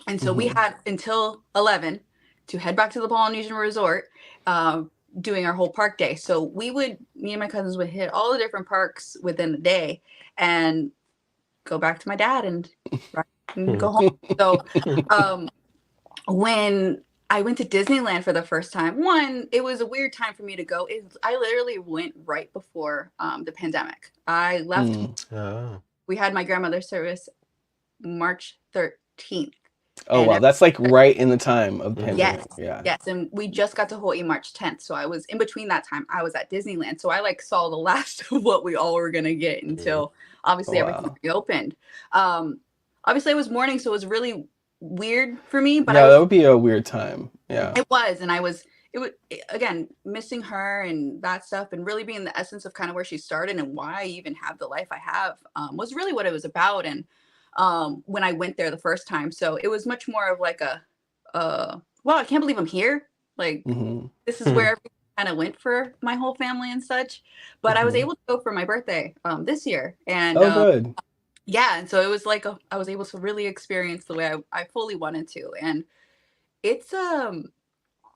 and so we had until 11 to head back to the Polynesian Resort, doing our whole park day. So me and my cousins would hit all the different parks within the day, and go back to my dad and go home. So when I went to Disneyland for the first time, it was a weird time for me to go. I literally went right before the pandemic. I left. Oh. We had my grandmother's service March 13th. Oh And wow, that's like right in the time of the Yes, pandemic. Yeah. yes, and we just got to Hawaii March 10th. So I was in between that time. I was at Disneyland, so I like saw the last of what we all were gonna get until obviously everything reopened. Obviously, it was morning, so it was really weird for me. But that would be a weird time. Yeah. It was, and again, missing her and that stuff, and really being the essence of kind of where she started and why I even have the life I have, was really what it was about. And when I went there the first time, so it was much more of like wow, I can't believe I'm here. Like this is where everything kind of went for my whole family and such. But I was able to go for my birthday this year, and good. yeah, and so it was like I was able to really experience the way I fully wanted to, and it's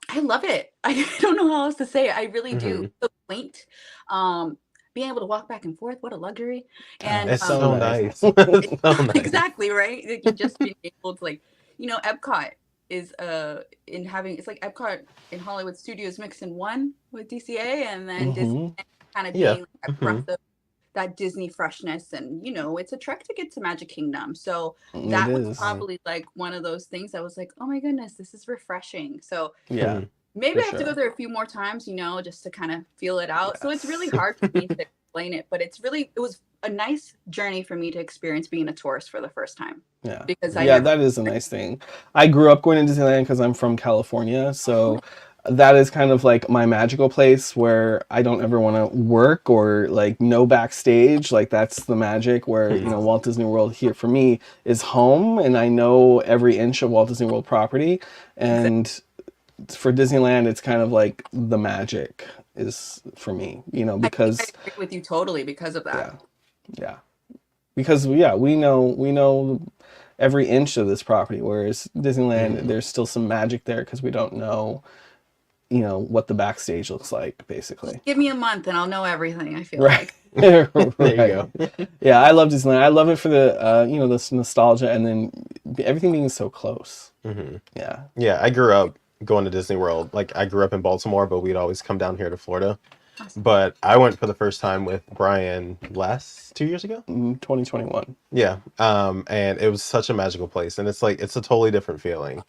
I love it. I don't know how else to say it. I really do. So quaint. Being able to walk back and forth, what a luxury. And It's so nice. it's It's so nice. exactly right. Like, just being able to, like, Epcot is it's like Epcot in Hollywood Studios mixed in one with DCA, and then Disney kind of being like a breath of that Disney freshness. And it's a trek to get to Magic Kingdom, so that was probably like one of those things that was like, oh my goodness, this is refreshing. So yeah, maybe I have to go there a few more times, just to kind of feel it out. So it's really hard for me to explain it, but it was a nice journey for me to experience being a tourist for the first time. Yeah, because that is a nice thing. I grew up going to Disneyland because I'm from California, so that is kind of like my magical place where I don't ever want to work or like no backstage. Like that's the magic where Walt Disney World here for me is home, and I know every inch of Walt Disney World property. And for Disneyland, it's kind of like the magic is for me, because I agree with you totally because of that. Yeah. Because we know every inch of this property, whereas Disneyland, there's still some magic there because we don't know what the backstage looks like, basically. Give me a month and I'll know everything, I feel like. There you go. Yeah, I love Disneyland. I love it for the this nostalgia, and then everything being so close. Yeah, I grew up going to Disney World. Like, I grew up in Baltimore, but we'd always come down here to Florida. Awesome. But I went for the first time with Brian 2 years ago, 2021. Yeah, and it was such a magical place, and it's a totally different feeling.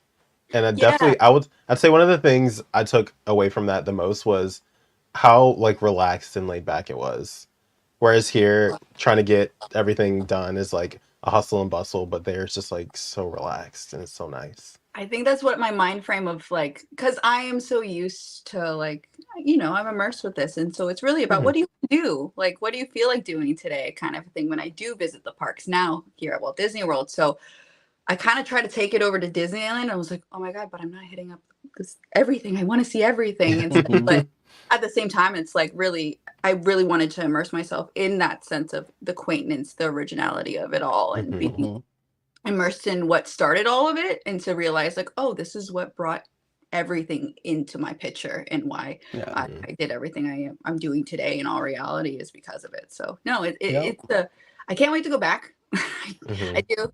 And I'd say one of the things I took away from that the most was how like relaxed and laid back it was. Whereas here, trying to get everything done is like a hustle and bustle, but there it's just like so relaxed and it's so nice. I think that's what my mind frame of like, because I am so used to like, I'm immersed with this. And so it's really about what do you do? Like, what do you feel like doing today? Kind of thing when I do visit the parks now here at Walt Disney World. So I kind of try to take it over to Disneyland. I was like, oh my God, but I'm not hitting up this everything. I want to see everything. And but at the same time, it's like I really wanted to immerse myself in that sense of the quaintness, the originality of it all, and being immersed in what started all of it, and to realize like, oh, this is what brought everything into my picture, and why I did everything I'm doing today in all reality is because of it. So no, it's I can't wait to go back. I do.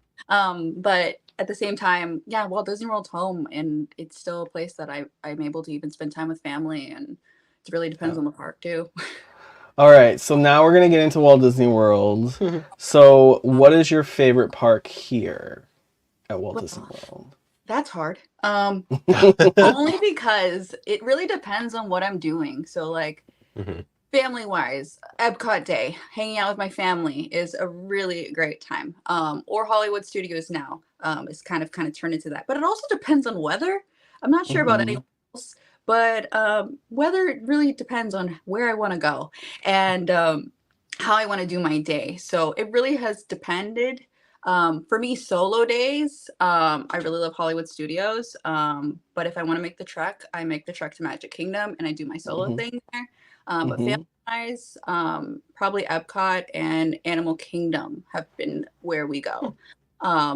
But at the same time, yeah, Walt Disney World's home, and it's still a place that I'm able to even spend time with family, and it really depends on the park too. All right, so now we're going to get into Walt Disney World. So what is your favorite park here at Walt Disney World? That's hard. Only because it really depends on what I'm doing. So like family wise, Epcot Day, hanging out with my family is a really great time. Or Hollywood Studios now is kind of turned into that. But it also depends on weather. I'm not sure about anyone else, but weather really depends on where I want to go and how I want to do my day. So it really has depended. For me, solo days, I really love Hollywood Studios. But if I want to make the trek, I make the trek to Magic Kingdom and I do my solo thing there. But family-wise, probably Epcot and Animal Kingdom have been where we go.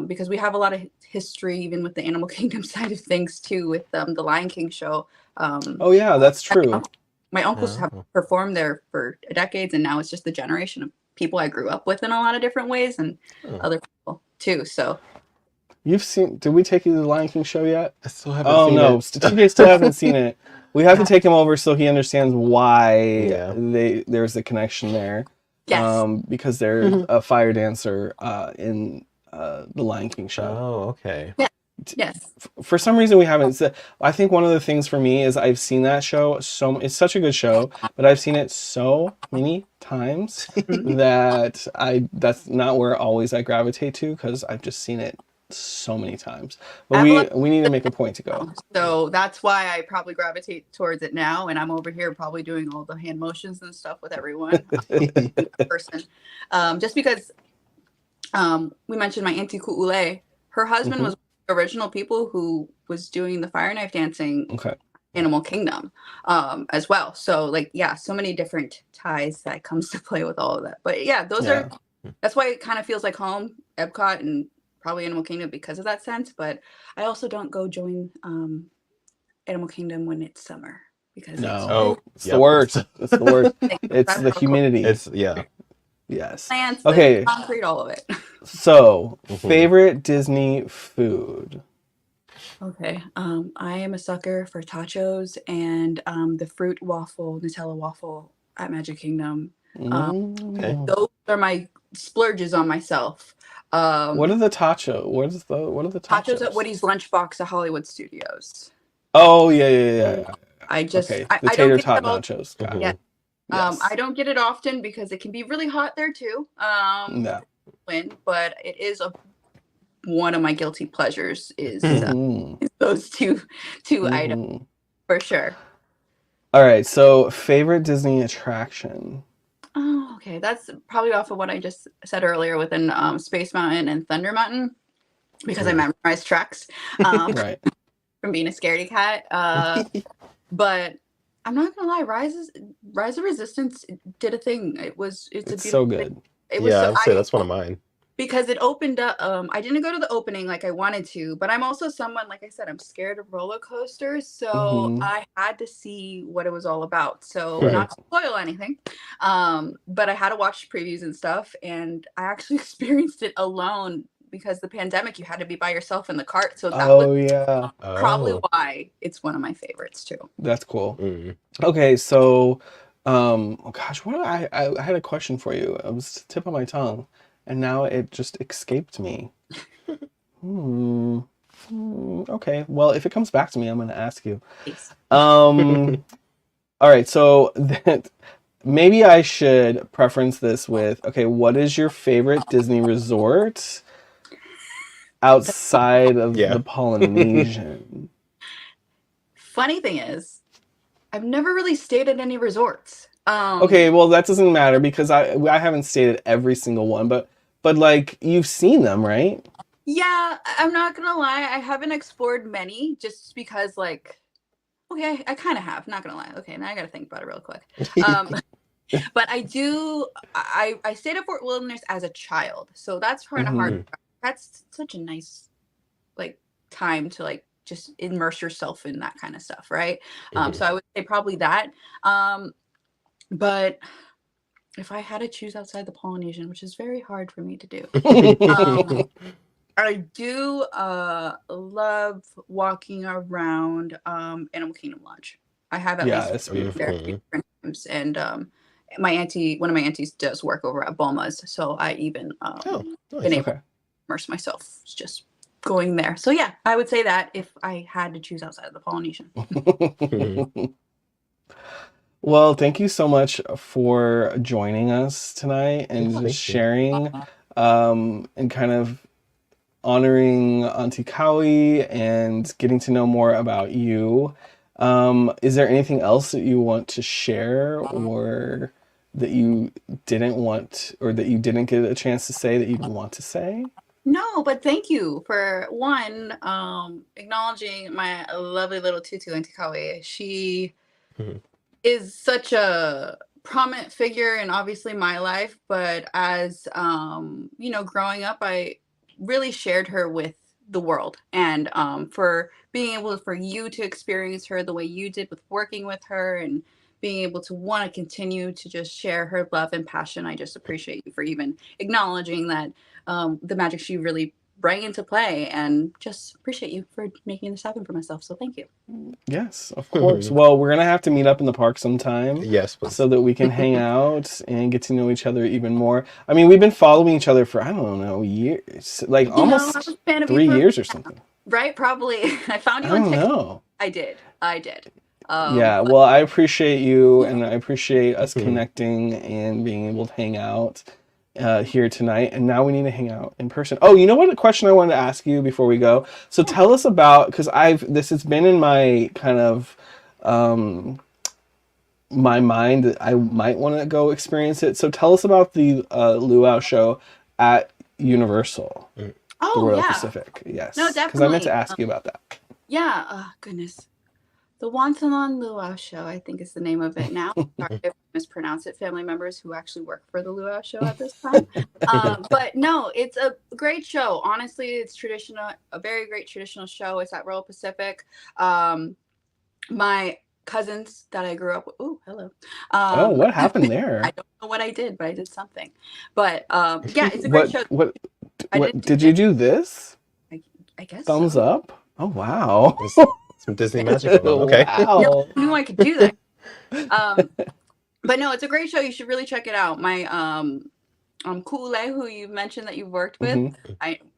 Because we have a lot of history, even with the Animal Kingdom side of things too, with the Lion King show. Oh yeah, that's true. My uncles have performed there for decades, and now it's just the generation of people I grew up with in a lot of different ways, and other people too. So you've seen? Did we take you to the Lion King show yet? I still haven't seen it. TJ still hasn't seen it. We have to take him over so he understands why there's a connection there. Yes. Because there's a fire dancer in the Lion King show. Oh, okay. Yeah. Yes. For some reason we haven't. I think one of the things for me is I've seen that show it's such a good show, but I've seen it so many times that that's not where always I gravitate to, because I've just seen it so many times. But we need to make a point to go. So that's why I probably gravitate towards it now, and I'm over here probably doing all the hand motions and stuff with everyone person. Just because we mentioned my Auntie Kau'i, her husband was original people who was doing the fire knife dancing Animal Kingdom as well. So like, yeah, so many different ties that comes to play with all of that. But yeah, that's why it kind of feels like home, Epcot and probably Animal Kingdom because of that sense. But I also don't go join Animal Kingdom when it's summer because it's the worst. It's the worst. It's the humidity. Yes. Plants, okay. Concrete, all of it. So, favorite Disney food? Okay. I am a sucker for tachos and the fruit waffle, Nutella waffle at Magic Kingdom. Those are my splurges on myself. What are the tachos? What are the tachos? Tachos at Woody's Lunchbox at Hollywood Studios. Oh yeah. I just the tater tot nachos. Yeah. Yes. I don't get it often because it can be really hot there too. But it is one of my guilty pleasures is those two items for sure. All right, so favorite Disney attraction. Oh, okay. That's probably off of what I just said earlier within Space Mountain and Thunder Mountain because I memorized tracks from being a scaredy cat. But I'm not gonna lie, Rise of Resistance did a thing. It's so good. I'd say that's one of mine. Because it opened up. I didn't go to the opening like I wanted to, but I'm also someone, like I said, I'm scared of roller coasters, so I had to see what it was all about. So not to spoil anything, but I had to watch previews and stuff, and I actually experienced it alone. Because the pandemic, you had to be by yourself in the cart. So that was probably why it's one of my favorites too. That's cool. Okay, so, what I had a question for you. It was the tip of my tongue, and now it just escaped me. Okay, well, if it comes back to me, I'm going to ask you. All right, so maybe I should preference this with, what is your favorite Disney resort? outside of Yeah. the Polynesian. Funny thing is, I've never really stayed at any resorts. Okay, well that doesn't matter because I haven't stayed at every single one, but like you've seen them, right? Yeah, I'm not gonna lie, I haven't explored many just because, like, okay, I kind of have. Not gonna lie. Okay, now I gotta think about it real quick. But I do. I stayed at Fort Wilderness as a child, so that's kind of hard. That's such a nice, like, time to, like, just immerse yourself in that kind of stuff, right? So I would say probably that. But if I had to choose outside the Polynesian, which is very hard for me to do, I do love walking around Animal Kingdom Lodge. I have at least it's beautiful. there a few different times, and one of my aunties does work over at Boma's, so I even been able to immerse myself just going there. So yeah, I would say that if I had to choose outside of the Polynesian. Well, thank you so much for joining us tonight and sharing and kind of honoring Auntie Kau'i and getting to know more about you. Is there anything else that you want to share or that you didn't want or that you didn't get a chance to say that you'd want to say? No, but thank you for acknowledging my lovely little tutu, Auntie Kau'i. She is such a prominent figure in obviously my life, but as growing up, I really shared her with the world, and for being able for you to experience her the way you did with working with her and being able to want to continue to just share her love and passion. I just appreciate you for even acknowledging that the magic she really bring into play, and just appreciate you for making this happen for myself. So thank you. Yes, of course. Well, we're gonna have to meet up in the park sometime. Yes, please. So that we can hang out and get to know each other even more. I mean, we've been following each other for I don't know years, like almost 3 years or something. Right? Probably. I found you on TikTok. No. I did. Yeah. Well, I appreciate you, and I appreciate us connecting and being able to hang out here tonight, and now we need to hang out in person. Oh, you know what? A question I wanted to ask you before we go. So tell us about, because this has been in my kind of my mind that I might want to go experience it. So tell us about the luau show at Universal, the Royal Pacific. Yes, no, definitely. Because I meant to ask you about that. Yeah. Oh goodness. The Wantanon Luau Show, I think is the name of it now. Sorry if I mispronounce it. Family members who actually work for the Luau Show at this time. But no, it's a great show. Honestly, it's traditional, a very great traditional show. It's at Royal Pacific. My cousins that I grew up with. Oh, hello. What happened there? I don't know what I did, but I did something. But yeah, it's a great show. What did you do this? I guess thumbs up. Oh wow. Some Disney magic. Okay. Wow. I knew I could do that. But no, it's a great show. You should really check it out. My Kule, who you mentioned that you've worked with,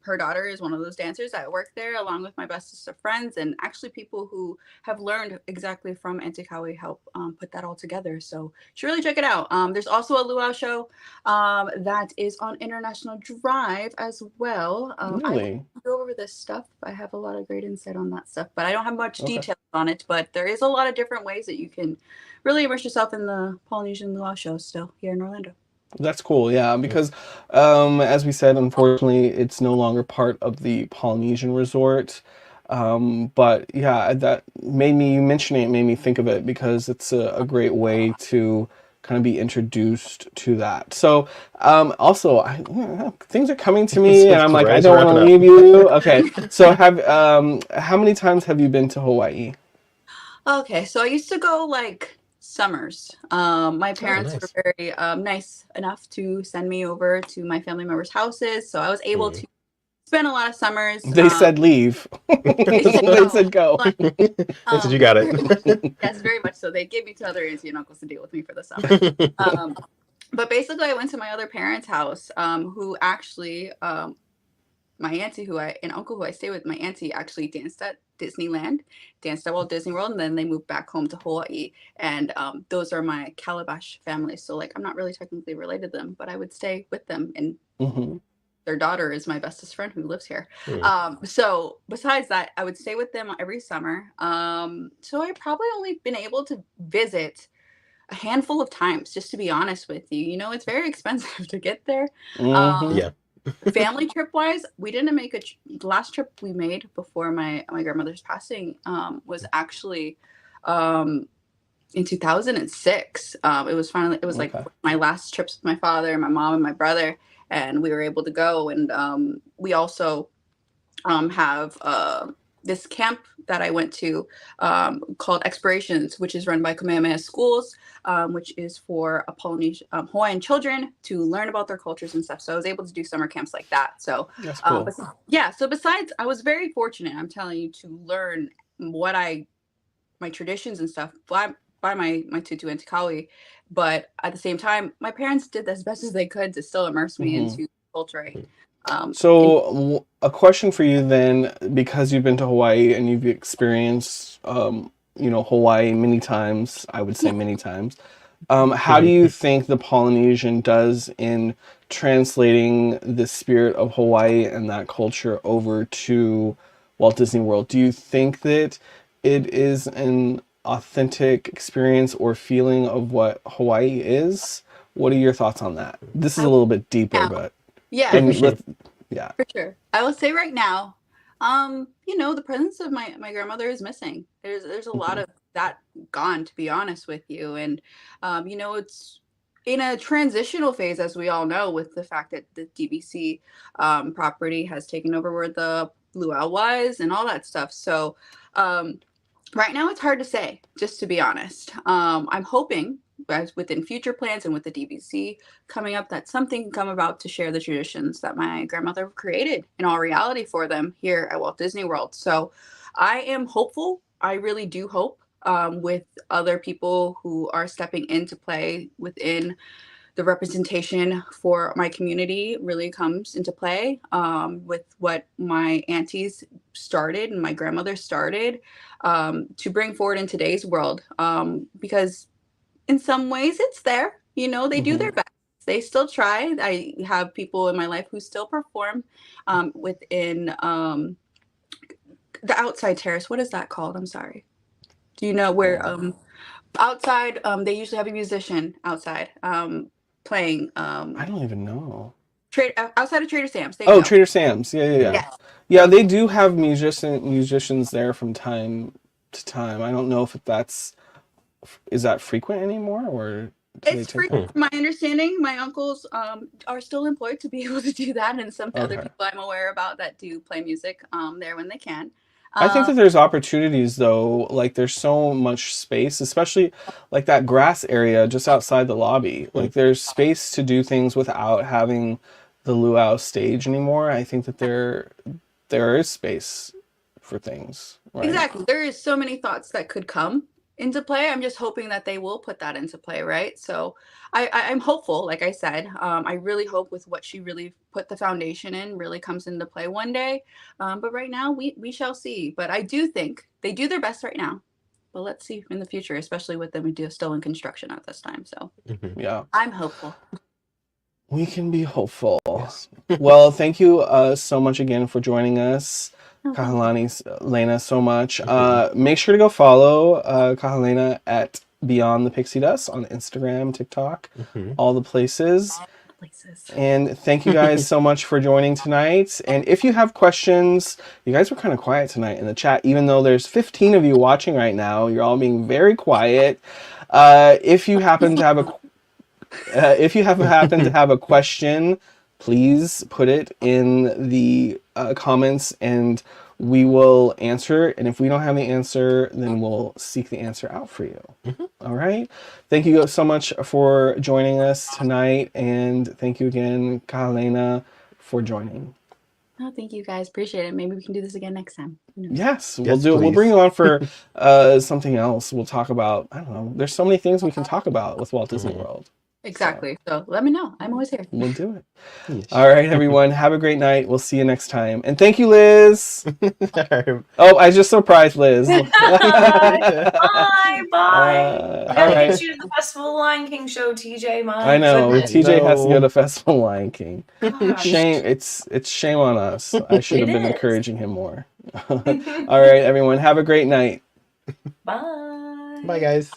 her daughter is one of those dancers that work there, along with my bestest of friends, and actually people who have learned exactly from Auntie Kau'i help put that all together. So you should really check it out. There's also a luau show that is on International Drive as well. Really? I go over this stuff. I have a lot of great insight on that stuff, but I don't have much detail on it. But there is a lot of different ways that you can really immerse yourself in the Polynesian luau show still here in Orlando. That's cool, yeah, because as we said, unfortunately, it's no longer part of the Polynesian Resort. But yeah, that made me, you mentioning it made me think of it because it's a great way to kind of be introduced to that. So also, things are coming to me and I'm like, I don't want to leave you. Okay, so how many times have you been to Hawaii? Okay, so I used to go like summers. My parents were very nice enough to send me over to my family members' houses, so I was able to spend a lot of summers. They said leave. They said go. They said you got it. Yes, very much so. They gave me to other aunts and uncles to deal with me for the summer. But basically, I went to my other parents' house, who actually, my auntie and uncle who I stay with, my auntie actually danced at Disneyland, danced at Walt Disney World, and then they moved back home to Hawaii. And those are my Calabash family. So like, I'm not really technically related to them, but I would stay with them and their daughter is my bestest friend who lives here. Hmm. So besides that, I would stay with them every summer. So I've probably only been able to visit a handful of times, just to be honest with you. You know, it's very expensive to get there. Mm-hmm. Yeah. Family trip wise, we didn't make the last trip we made before my grandmother's passing was actually in 2006. It was like Okay. my last trips with my father, my mom, and my brother, and we were able to go. And we also have this camp that I went to called Explorations, which is run by Kamehameha Schools, which is for Polynesian Hawaiian children to learn about their cultures and stuff. So I was able to do summer camps like that. So That's cool. so besides, I was very fortunate, I'm telling you, to learn my traditions and stuff by my tutu Auntie Kau'i. But at the same time, my parents did as best as they could to still immerse me into culture. So a question for you then, because you've been to Hawaii and you've experienced, Hawaii many times, I would say many times. How do you think the Polynesian does in translating the spirit of Hawaii and that culture over to Walt Disney World? Do you think that it is an authentic experience or feeling of what Hawaii is? What are your thoughts on that? This is a little bit deeper, but yeah, and for sure. yeah. For sure. I will say right now, the presence of my grandmother is missing. There's a lot of that gone, to be honest with you. And it's in a transitional phase, as we all know, with the fact that the DVC property has taken over where the luau was and all that stuff. So right now it's hard to say, just to be honest. I'm hoping as within future plans and with the DVC coming up that something can come about to share the traditions that my grandmother created in all reality for them here at Walt Disney World. So I am hopeful. I really do hope with other people who are stepping into play within the representation for my community really comes into play with what my aunties started and my grandmother started to bring forward in today's world because in some ways it's there, they do their best. They still try. I have people in my life who still perform within the outside terrace. What is that called? I'm sorry. Do you know where outside they usually have a musician outside playing I don't even know. outside of Trader Sam's. There you go. Trader Sam's. Yeah. Yes. Yeah, they do have musicians there from time to time. I don't know if is that frequent anymore or It's frequent from my understanding. My uncles are still employed to be able to do that, and some other people I'm aware about that do play music there when they can. I think that there's opportunities though, like there's so much space, especially like that grass area just outside the lobby. Like there's space to do things without having the luau stage anymore. I think that there is space for things. Right? Exactly. There is so many thoughts that could come into play. I'm just hoping that they will put that into play, right? So I'm hopeful, like I said. I really hope with what she really put the foundation in really comes into play one day. But right now, we shall see. But I do think they do their best right now. But let's see in the future, especially with them still in construction at this time. So yeah, I'm hopeful. We can be hopeful. Yes. Well, thank you so much again for joining us. Kahelena, so much. Make sure to go follow Kahelena at Beyond the Pixie Dust on Instagram, TikTok, all the places. And thank you guys so much for joining tonight. And if you have questions, you guys were kind of quiet tonight in the chat, even though there's 15 of you watching right now. You're all being very quiet. If you happen to have a question, please put it in the comments and we will answer it. And if we don't have the answer, then we'll seek the answer out for you. All right. Thank you so much for joining us tonight. And thank you again, Kahelena, for joining. Oh, thank you guys. Appreciate it. Maybe we can do this again next time. Yes, we'll do it. We'll bring you on for something else. We'll talk about, I don't know. There's so many things we can talk about with Walt Disney World. Exactly. So let me know. I'm always here. We'll do it. Yes. All right, everyone. Have a great night. We'll see you next time. And thank you, Liz. Alright. Oh, I just surprised Liz. Bye, bye. All I gotta right. get you to the Festival Lion King show, TJ. My I know. goodness. TJ has to go No. to Festival Lion King. Gosh. Shame. It's shame on us. I should have It been is. encouraging him more. All right, everyone. Have a great night. Bye. Bye, guys.